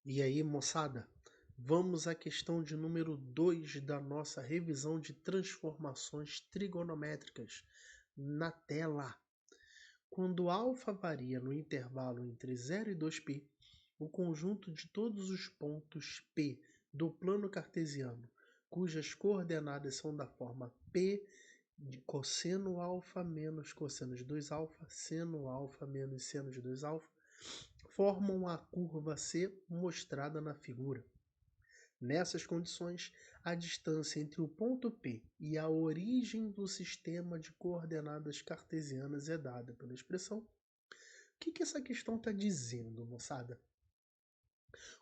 E aí, moçada, vamos à questão de número 2 da nossa revisão de transformações trigonométricas na tela. Quando α varia no intervalo entre 0 e 2π, o conjunto de todos os pontos P do plano cartesiano, cujas coordenadas são da forma P de cosseno α menos cosseno de 2α, seno α menos seno de 2α, formam a curva C mostrada na figura. Nessas condições, a distância entre o ponto P e a origem do sistema de coordenadas cartesianas é dada pela expressão. O que essa questão está dizendo, moçada?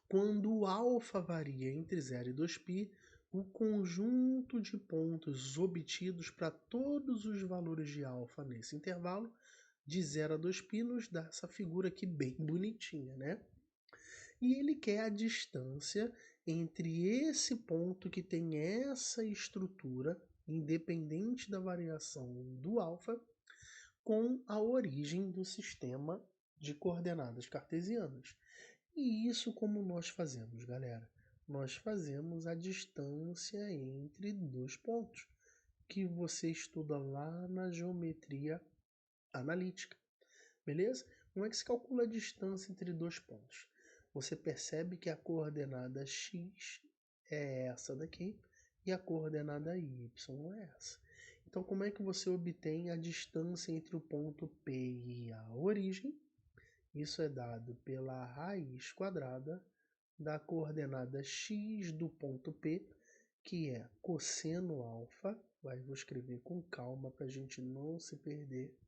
Quando α varia entre 0 e 2π, o conjunto de pontos obtidos para todos os valores de α nesse intervalo, de 0 a 2π, nos dá essa figura aqui bem bonitinha, né? E ele quer a distância entre esse ponto que tem essa estrutura, independente da variação do α, com a origem do sistema de coordenadas cartesianas. E isso como nós fazemos, galera? Nós fazemos a distância entre dois pontos, que você estuda lá na geometria analítica, beleza? Como é que se calcula a distância entre dois pontos? Você percebe que a coordenada x é essa daqui e a coordenada y é essa. Então, como é que você obtém a distância entre o ponto P e a origem? Isso é dado pela raiz quadrada da coordenada x do ponto P, que é cosseno α, vou escrever com calma para a gente não se perder,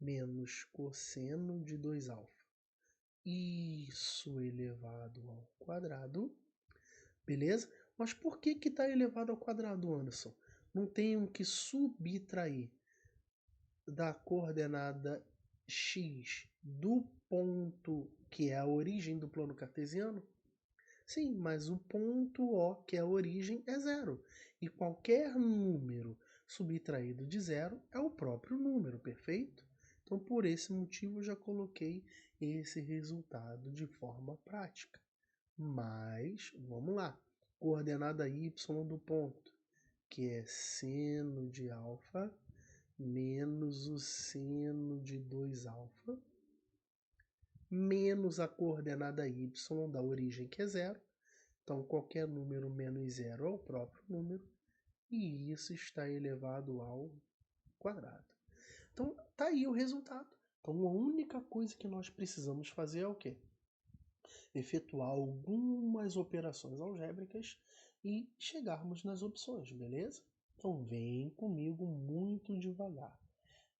menos cosseno de 2α. Isso elevado ao quadrado, beleza? Mas por que está elevado ao quadrado, Anderson? Não tenho que subtrair da coordenada x do ponto que é a origem do plano cartesiano? Sim, mas o ponto O, que é a origem, é zero. E qualquer número subtraído de zero é o próprio número, perfeito? Então, por esse motivo, eu já coloquei esse resultado de forma prática. Mas, vamos lá. Coordenada y do ponto, que é seno de α menos o seno de 2α, menos a coordenada y da origem, que é zero. Então, qualquer número menos zero é o próprio número, e isso está elevado ao quadrado. Então, tá aí o resultado. Então, a única coisa que nós precisamos fazer é o quê? Efetuar algumas operações algébricas e chegarmos nas opções, beleza? Então, vem comigo muito devagar.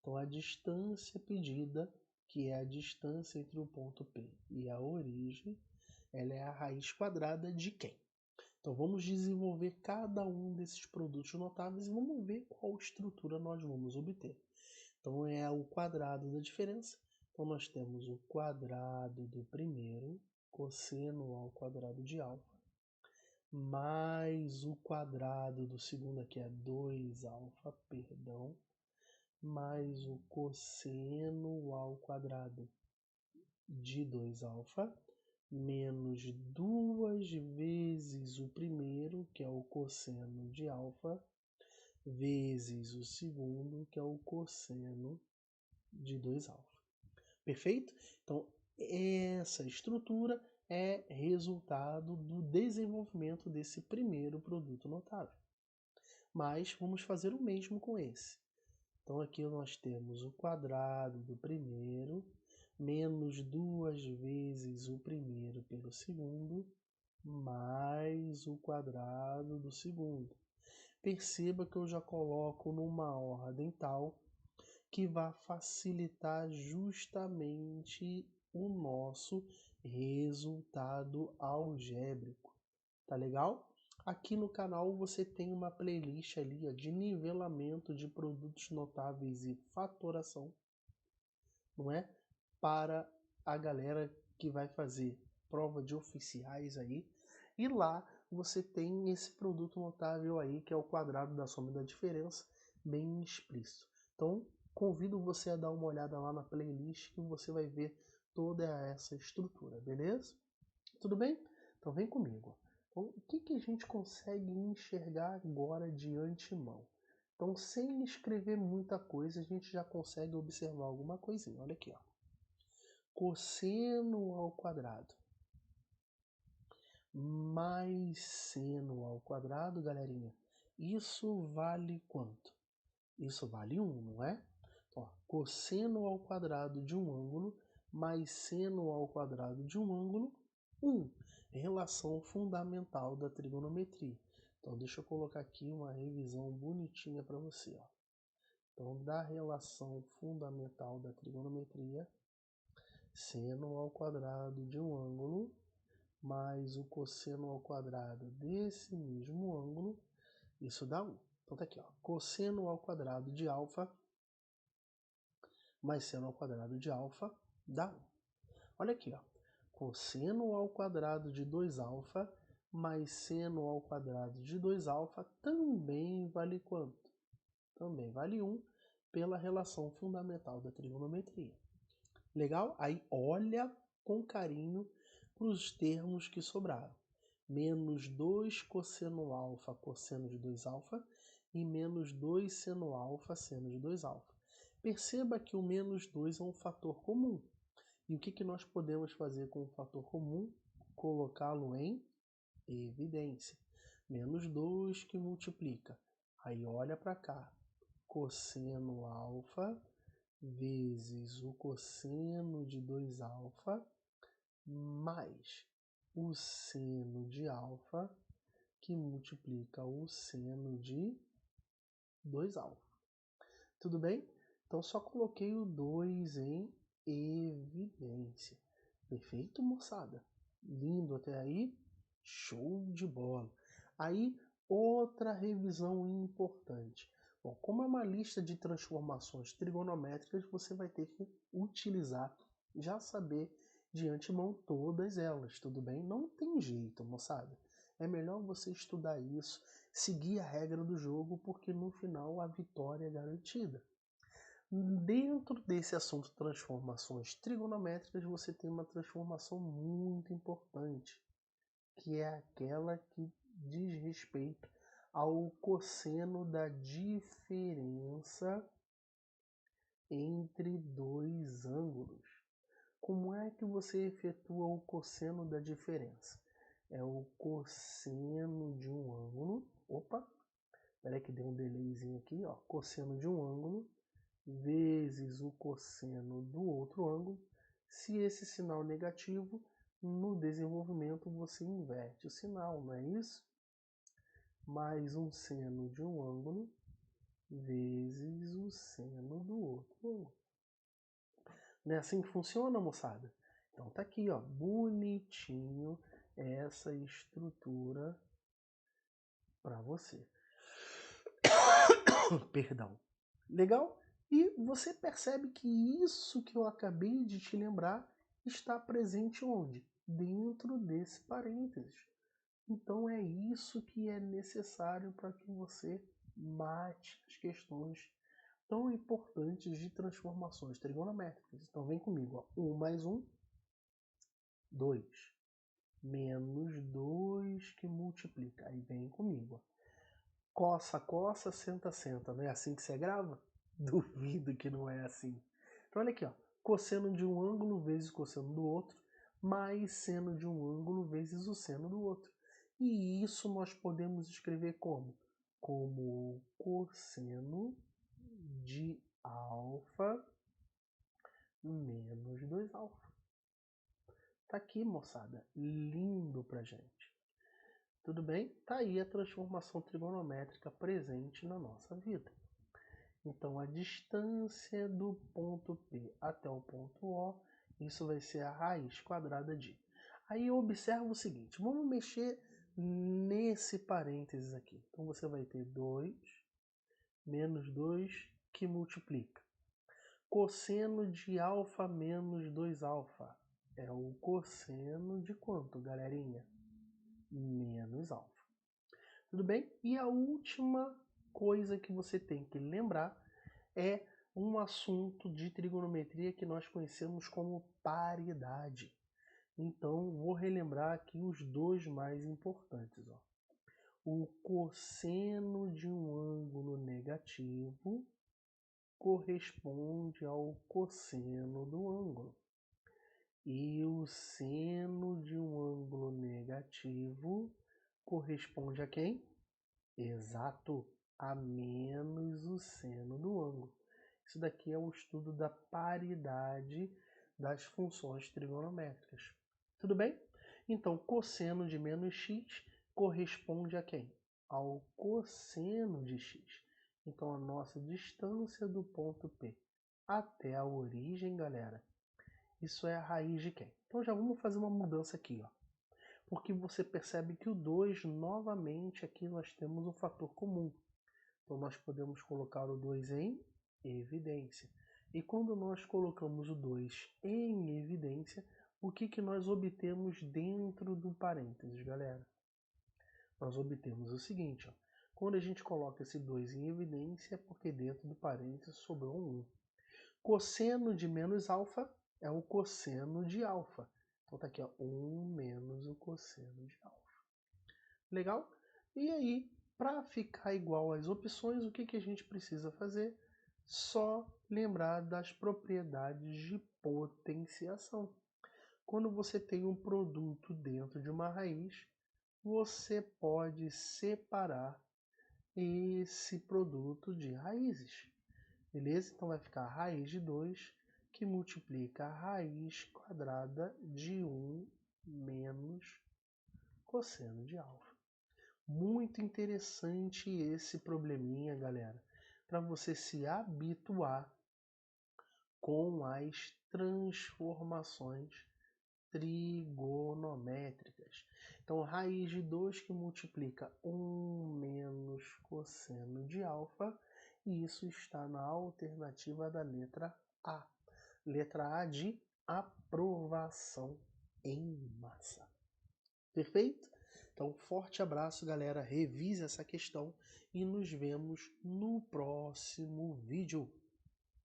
Então, a distância pedida, que é a distância entre o ponto P e a origem, ela é a raiz quadrada de quem? Então, vamos desenvolver cada um desses produtos notáveis e vamos ver qual estrutura nós vamos obter. Então, é o quadrado da diferença. Então, nós temos o quadrado do primeiro, cosseno ao quadrado de α, mais o quadrado do segundo, aqui é 2α, perdão, mais o cosseno ao quadrado de 2α, menos 2 vezes o primeiro, que é o cosseno de α, vezes o segundo, que é o cosseno de 2α. Perfeito? Então, essa estrutura é resultado do desenvolvimento desse primeiro produto notável. Mas vamos fazer o mesmo com esse. Então, aqui nós temos o quadrado do primeiro, menos 2 vezes o primeiro pelo segundo, mais o quadrado do segundo. Perceba que eu já coloco numa ordem tal que vai facilitar justamente o nosso resultado algébrico. Tá legal? Aqui no canal você tem uma playlist ali de nivelamento de produtos notáveis e fatoração, não é? Para a galera que vai fazer prova de oficiais aí. E lá você tem esse produto notável aí, que é o quadrado da soma e da diferença, bem explícito. Então, convido você a dar uma olhada lá na playlist que você vai ver toda essa estrutura, beleza? Tudo bem? Então vem comigo. Então, o que a gente consegue enxergar agora de antemão? Então, sem escrever muita coisa, a gente já consegue observar alguma coisinha. Olha aqui, ó. Cosseno ao quadrado mais seno ao quadrado, galerinha. Isso vale quanto? Isso vale 1, não é? Ó, cosseno ao quadrado de um ângulo mais seno ao quadrado de um ângulo, 1. Relação fundamental da trigonometria. Então, deixa eu colocar aqui uma revisão bonitinha para você. Ó. Então, da relação fundamental da trigonometria, seno ao quadrado de um ângulo mais o cosseno ao quadrado desse mesmo ângulo, isso dá 1. Então, tá aqui, ó, cosseno ao quadrado de alfa mais seno ao quadrado de alfa dá 1. Olha aqui, ó, cosseno ao quadrado de 2α mais seno ao quadrado de 2α também vale quanto? Também vale 1 pela relação fundamental da trigonometria. Legal? Aí olha com carinho para os termos que sobraram. Menos 2 cosseno alfa cosseno de 2α e menos 2 seno alfa seno de 2α. Perceba que o menos 2 é um fator comum. E o que nós podemos fazer com o fator comum? Colocá-lo em evidência. Menos 2 que multiplica. Aí olha para cá. Cosseno alfa vezes o cosseno de 2α mais o seno de alfa que multiplica o seno de 2α. Tudo bem? Então só coloquei o 2 em evidência. Perfeito, moçada? Lindo até aí? Show de bola! Aí, outra revisão importante. Bom, como é uma lista de transformações trigonométricas, você vai ter que utilizar, já saber de antemão todas elas, tudo bem? Não tem jeito, moçada. É melhor você estudar isso, seguir a regra do jogo, porque no final a vitória é garantida. Dentro desse assunto transformações trigonométricas, você tem uma transformação muito importante, que é aquela que diz respeito ao cosseno da diferença entre dois ângulos. Como é que você efetua o cosseno da diferença? É o cosseno de um ângulo. Opa, peraí que deu um delayzinho aqui, ó. Cosseno de um ângulo vezes o cosseno do outro ângulo. Se esse sinal negativo, no desenvolvimento você inverte o sinal, não é isso? Mais um seno de um ângulo vezes o seno do outro ângulo. Não é assim que funciona, moçada? Então tá aqui, ó, bonitinho essa estrutura para você. Perdão. Legal? E você percebe que isso que eu acabei de te lembrar está presente onde? Dentro desse parênteses. Então é isso que é necessário para que você mate as questões tão importantes de transformações trigonométricas. Então vem comigo, ó. 1 mais 1, 2. Menos 2 que multiplica. Aí vem comigo, ó. Coça, coça, senta, senta. Não é assim que você grava? Duvido que não é assim. Então olha aqui, ó. Cosseno de um ângulo vezes cosseno do outro, mais seno de um ângulo vezes o seno do outro. E isso nós podemos escrever como? Como cosseno de alfa menos 2α. Tá aqui, moçada. Lindo pra gente. Tudo bem? Tá aí a transformação trigonométrica presente na nossa vida. Então, a distância do ponto P até o ponto O, isso vai ser a raiz quadrada de. Aí observa o seguinte, vamos mexer nesse parênteses aqui. Então, você vai ter 2 menos 2 que multiplica. Cosseno de alfa menos 2α é o cosseno de quanto, galerinha? Menos alfa. Tudo bem? E a última coisa que você tem que lembrar é um assunto de trigonometria que nós conhecemos como paridade. Então, vou relembrar aqui os dois mais importantes. Ó. O cosseno de um ângulo negativo corresponde ao cosseno do ângulo. E o seno de um ângulo negativo corresponde a quem? Exato, a menos o seno do ângulo. Isso daqui é o estudo da paridade das funções trigonométricas. Tudo bem? Então, cosseno de menos x corresponde a quem? Ao cosseno de x. Então, a nossa distância do ponto P até a origem, galera, isso é a raiz de quem? Então, já vamos fazer uma mudança aqui, ó. Porque você percebe que o 2, novamente, aqui nós temos um fator comum. Então, nós podemos colocar o 2 em evidência. E quando nós colocamos o 2 em evidência, o que nós obtemos dentro do parênteses, galera? Nós obtemos o seguinte, ó. Quando a gente coloca esse 2 em evidência, é porque dentro do parênteses sobrou um 1. Cosseno de menos alfa é o cosseno de alfa. Então tá aqui, ó, 1 menos o cosseno de alfa. Legal? E aí, para ficar igual às opções, o que a gente precisa fazer? Só lembrar das propriedades de potenciação. Quando você tem um produto dentro de uma raiz, você pode separar esse produto de raízes. Beleza? Então vai ficar a raiz de 2 que multiplica a raiz quadrada de 1 menos cosseno de alfa. Muito interessante esse probleminha, galera, para você se habituar com as transformações trigonométricas. Então, raiz de 2 que multiplica 1 menos cosseno de alfa, e isso está na alternativa da letra A. Letra A de aprovação em massa. Perfeito? Então, forte abraço, galera. Revise essa questão e nos vemos no próximo vídeo.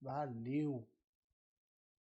Valeu!